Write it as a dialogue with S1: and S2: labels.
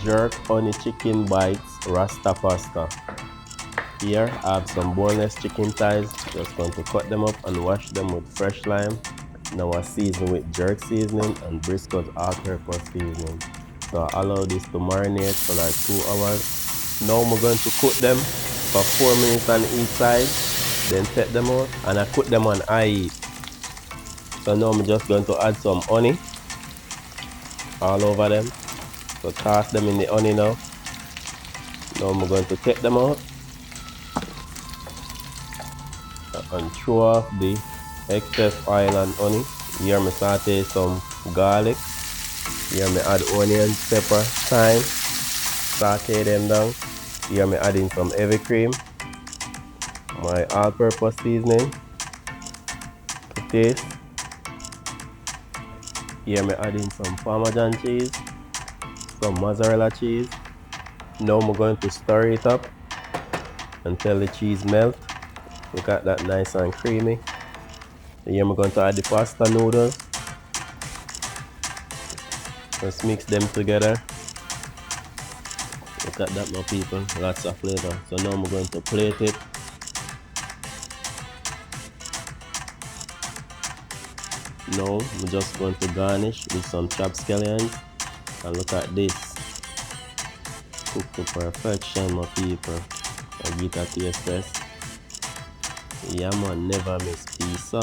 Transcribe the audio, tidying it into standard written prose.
S1: jerk honey chicken bites Rasta Pasta. Here I have some boneless chicken thighs. Just going to cut them up and wash them with fresh lime. Now I season with jerk seasoning and Briscoe's all-purpose seasoning. So I allow this to marinate for like 2 hours. Now I'm going to cook them for 4 minutes on each side. Then take them out and I cook them on high heat. So now I'm just going to add some honey all over them. So toss them in the honey now. Now I'm going to take them out and throw off the excess oil and honey. Here I saute some garlic. Here I add onions, pepper, thyme. Saute them down. Here I adding some heavy cream. My all-purpose seasoning to taste. Here I'm adding some Parmesan cheese, some Mozzarella cheese. Now I'm going to stir it up until the cheese melts. Look at that, nice and creamy. Here I'm going to add the pasta noodles. Just mix them together. Look at that, my people, lots of flavor. So now I'm going to plate it. Now I'm just going to garnish with some chopped scallions. And look at this. Cooked to perfection, my people. I get a taste test. Yeah man, never miss. Peace out.